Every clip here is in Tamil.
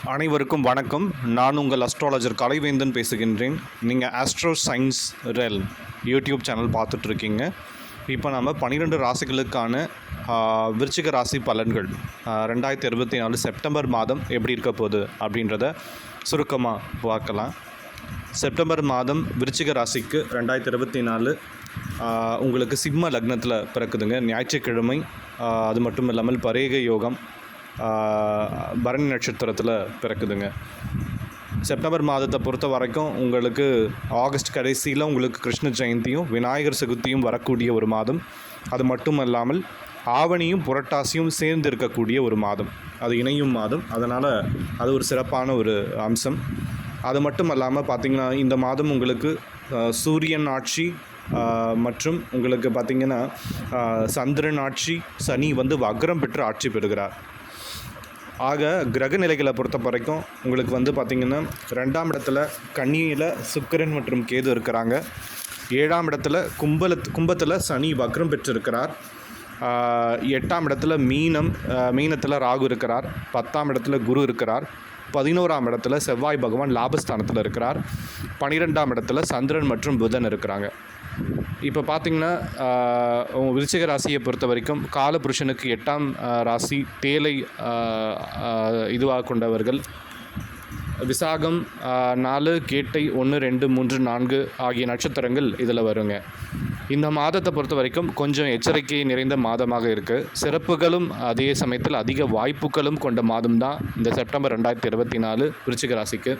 அனைவருக்கும் வணக்கம். நான் உங்கள் அஸ்ட்ராலஜர் கலைவேந்தன் பேசுகின்றேன். நீங்கள் ஆஸ்ட்ரோ சயின்ஸ் ரெல் யூடியூப் சேனல் பார்த்துட்ருக்கீங்க. இப்போ நம்ம 12 ராசிகளுக்கான விருச்சிக ராசி பலன்கள் 2024 செப்டம்பர் மாதம் எப்படி இருக்க போகுது அப்படின்றத சுருக்கமாக பார்க்கலாம். செப்டம்பர் மாதம் விருச்சிக ராசிக்கு 2024 உங்களுக்கு சிம்ம லக்னத்தில் பிறக்குதுங்க. ஞாயிற்றுக்கிழமை. அது மட்டும் இல்லாமல் பரேக யோகம் பரணி நட்சத்திரத்தில் பிறக்குதுங்க. செப்டம்பர் மாதத்தை பொறுத்த வரைக்கும் உங்களுக்கு ஆகஸ்ட் கடைசியில் உங்களுக்கு கிருஷ்ண ஜெயந்தியும் விநாயகர் சதுர்த்தியும் வரக்கூடிய ஒரு மாதம். அது மட்டும் இல்லாமல் ஆவணியும் புரட்டாசியும் சேர்ந்து இருக்கக்கூடிய ஒரு மாதம், அது இணையும் மாதம். அதனால் அது ஒரு சிறப்பான ஒரு அம்சம். அது மட்டும் இல்லாமல் பார்த்திங்கன்னா இந்த மாதம் உங்களுக்கு சூரியன் ஆட்சி மற்றும் உங்களுக்கு பார்த்திங்கன்னா சந்திரன் ஆட்சி, சனி வக்ரம் பெற்று ஆட்சி பெறுகிறார். ஆக கிரக நிலைகளை பொறுத்த வரைக்கும் உங்களுக்கு பார்த்திங்கன்னா 2ஆம் இடத்துல கன்னியில் சுக்கிரன் மற்றும் கேது இருக்கிறாங்க. 7ஆம் இடத்துல கும்பத்தில் சனி வக்ரம் பெற்றிருக்கிறார். 8ஆம் இடத்துல மீனத்தில் ராகு இருக்கிறார். 10ஆம் இடத்துல குரு இருக்கிறார். 11ஆம் இடத்துல செவ்வாய் பகவான் லாபஸ்தானத்தில் இருக்கிறார். 12ஆம் இடத்துல சந்திரன் மற்றும் புதன் இருக்கிறாங்க. இப்போ பார்த்திங்கன்னா விருச்சிக ராசியை பொறுத்த வரைக்கும் காலபுருஷனுக்கு 8ஆம் ராசி தேலை இதுவாக கொண்டவர்கள். விசாகம் 4, கேட்டை 1, 2, 3, 4 ஆகிய நட்சத்திரங்கள் இதில் வருங்க. இந்த மாதத்தை பொறுத்த வரைக்கும் கொஞ்சம் எச்சரிக்கை நிறைந்த மாதமாக இருக்குது. சிறப்புகளும் அதே சமயத்தில் அதிக வாய்ப்புகளும் கொண்ட மாதம் தான் இந்த செப்டம்பர் 2024 விருச்சிக ராசிக்கு.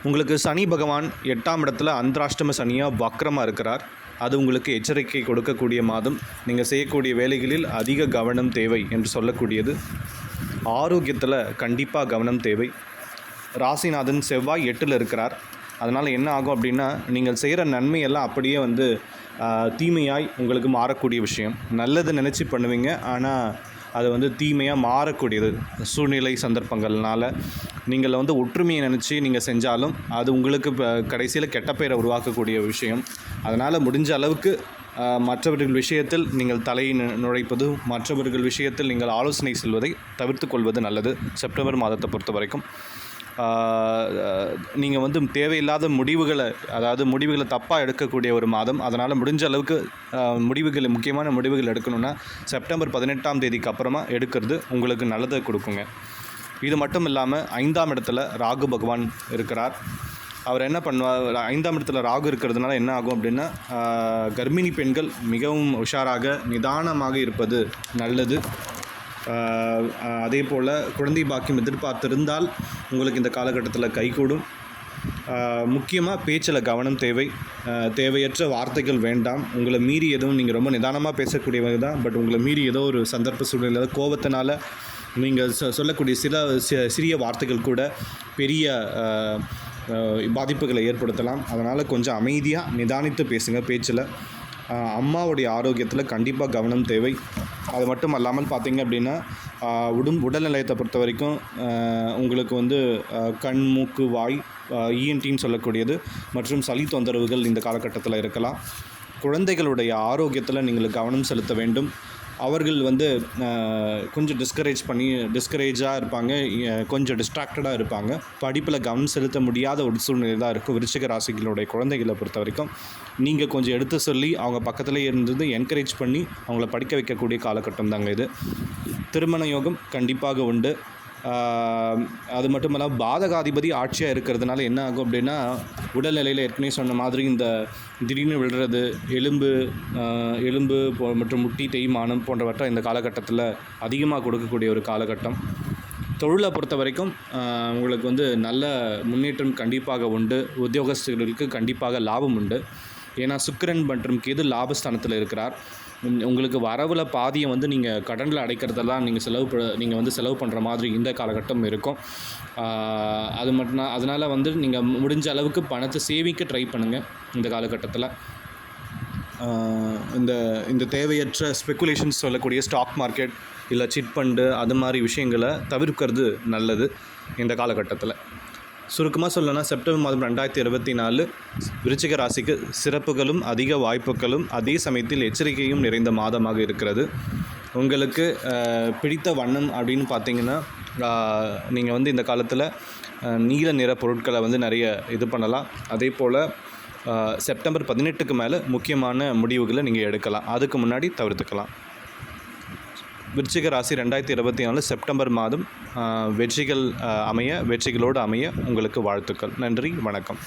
உங்களுக்கு சனி பகவான் 8ஆம் இடத்துல அந்தராஷ்டம சனியாக வக்ரமாக இருக்கிறார். அது உங்களுக்கு எச்சரிக்கை கொடுக்கக்கூடிய மாதம். நீங்கள் செய்யக்கூடிய வேலைகளில் அதிக கவனம் தேவை என்று சொல்லக்கூடியது. ஆரோக்கியத்தில் கண்டிப்பாக கவனம் தேவை. ராசிநாதன் செவ்வாய் 8ல் இருக்கிறார். அதனால் என்ன ஆகும் அப்படின்னா, நீங்கள் செய்கிற நன்மையெல்லாம் அப்படியே தீமையாய் உங்களுக்கு மாறக்கூடிய விஷயம். நல்லது நினச்சி பண்ணுவீங்க, ஆனால் அது தீமையாக மாறக்கூடியது சூழ்நிலை சந்தர்ப்பங்கள்னால. நீங்கள் ஒற்றுமையை நினச்சி நீங்கள் செஞ்சாலும் அது உங்களுக்கு கடைசியில் கெட்ட பெயரை உருவாக்கக்கூடிய விஷயம். அதனால் முடிஞ்ச அளவுக்கு மற்றவர்கள் விஷயத்தில் நீங்கள் தலையை நுழைப்பது, மற்றவர்கள் விஷயத்தில் நீங்கள் ஆலோசனை செல்வதை தவிர்த்து கொள்வது நல்லது. செப்டம்பர் மாதத்தை பொறுத்த வரைக்கும் நீங்கள் தேவையில்லாத முடிவுகளை தப்பாக எடுக்கக்கூடிய ஒரு மாதம். அதனால் முடிஞ்ச அளவுக்கு முக்கியமான முடிவுகள் எடுக்கணுன்னா செப்டம்பர் 18ஆம் தேதிக்கு அப்புறமா எடுக்கிறது உங்களுக்கு நல்லதை கொடுக்குங்க. இது மட்டும் இல்லாமல் 5ஆம் இடத்துல ராகு பகவான் இருக்கிறார். அவர் என்ன பண்ணுவார், 5ஆம் இடத்துல ராகு இருக்கிறதுனால என்ன ஆகும் அப்படின்னா, கர்ப்பிணி பெண்கள் மிகவும் உஷாராக நிதானமாக இருப்பது நல்லது. அதே போல் குழந்தை பாக்கியம் எதிர்பார்த்திருந்தால் உங்களுக்கு இந்த காலகட்டத்தில் கைகூடும். முக்கியமாக பேச்சில் கவனம் தேவை. தேவையற்ற வார்த்தைகள் வேண்டாம். உங்களை மீறி எதுவும் நீங்கள் ரொம்ப நிதானமாக பேசக்கூடியவங்க தான், பட் உங்களை மீறி ஏதோ ஒரு சந்தர்ப்ப சூழ்நிலை கோபத்தினால நீங்கள் சொல்லக்கூடிய சிறிய வார்த்தைகள் கூட பெரிய பாதிப்புகளை ஏற்படுத்தலாம். அதனால் கொஞ்சம் அமைதியாக நிதானித்து பேசுங்க பேச்சில். அம்மாவுடைய ஆரோக்கியத்தில் கண்டிப்பாக கவனம் தேவை. அது மட்டும் அல்லாமல் பார்த்திங்க அப்படின்னா உடல் நிலையத்தை பொறுத்த வரைக்கும் உங்களுக்கு கண், மூக்கு, வாய், இஎன்டின்னு சொல்லக்கூடியது மற்றும் சளி தொந்தரவுகள் இந்த காலகட்டத்தில் இருக்கலாம். குழந்தைகளுடைய ஆரோக்கியத்தில் நீங்கள் கவனம் செலுத்த வேண்டும். அவர்கள் கொஞ்சம் டிஸ்கரேஜாக இருப்பாங்க, கொஞ்சம் டிஸ்ட்ராக்டடாக இருப்பாங்க. படிப்பில் கவனம் செலுத்த முடியாத ஒரு சூழ்நிலை தான் இருக்கும். விருச்சிக ராசிகளுடைய குழந்தைகளை பொறுத்த வரைக்கும் நீங்கள் கொஞ்சம் எடுத்து சொல்லி அவங்க பக்கத்துலேயே இருந்து என்கரேஜ் பண்ணி அவங்கள படிக்க வைக்கக்கூடிய காலகட்டம் தாங்க இது. திருமண யோகம் கண்டிப்பாக உண்டு. அது மட்டும் இல்லாமல் பாதகாதிபதி ஆட்சியாக இருக்கிறதுனால என்ன ஆகும் அப்படின்னா, உடல்நிலையில் ஏற்கனவே சொன்ன மாதிரி இந்த திடீர்னு விழுறது, எலும்பு மற்றும் முட்டி தேய்மானம் போன்றவற்றை இந்த காலகட்டத்தில் அதிகமாக கொடுக்கக்கூடிய ஒரு காலகட்டம். தொழிலை பொறுத்த வரைக்கும் உங்களுக்கு நல்ல முன்னேற்றம் கண்டிப்பாக உண்டு. உத்தியோகஸ்தர்களுக்கு கண்டிப்பாக லாபம் உண்டு. ஏன்னா சுக்கிரன் மற்றும் கேது லாபஸ்தானத்தில் இருக்கிறார். உங்களுக்கு வரவில் பாதியை நீங்கள் கடனில் அடைக்கிறதெல்லாம் நீங்கள் செலவு பண்ணுற மாதிரி இந்த காலகட்டம் இருக்கும். அது மட்டும் அதனால் நீங்கள் முடிஞ்ச அளவுக்கு பணத்தை சேமிக்க ட்ரை பண்ணுங்கள் இந்த காலகட்டத்தில். இந்த தேவையற்ற ஸ்பெக்குலேஷன்ஸ் சொல்லக்கூடிய ஸ்டாக் மார்க்கெட் இல்லை சிட் ஃபண்டு அது மாதிரி விஷயங்களை தவிர்க்கிறது நல்லது இந்த காலகட்டத்தில். சுருக்கமாக சொல்லணும்னா செப்டம்பர் மாதம் 2024 விருச்சிக ராசிக்கு சிறப்புகளும் அதிக வாய்ப்புகளும் அதே சமயத்தில் எச்சரிக்கையும் நிறைந்த மாதமாக இருக்கிறது. உங்களுக்கு பிடித்த வண்ணம் அப்படின்னு பார்த்தீங்கன்னா நீங்கள் வந்து இந்த காலத்தில் நீல நிற பொருட்களை வந்து நிறைய இது பண்ணலாம். அதே போல் செப்டம்பர் 18க்கு மேலே முக்கியமான முடிவுகளை நீங்கள் எடுக்கலாம். அதுக்கு முன்னாடி தவிர்த்துக்கலாம். விருச்சிக ராசி 2024 செப்டம்பர் மாதம் வெற்றிகளோடு அமைய உங்களுக்கு வாழ்த்துக்கள். நன்றி, வணக்கம்.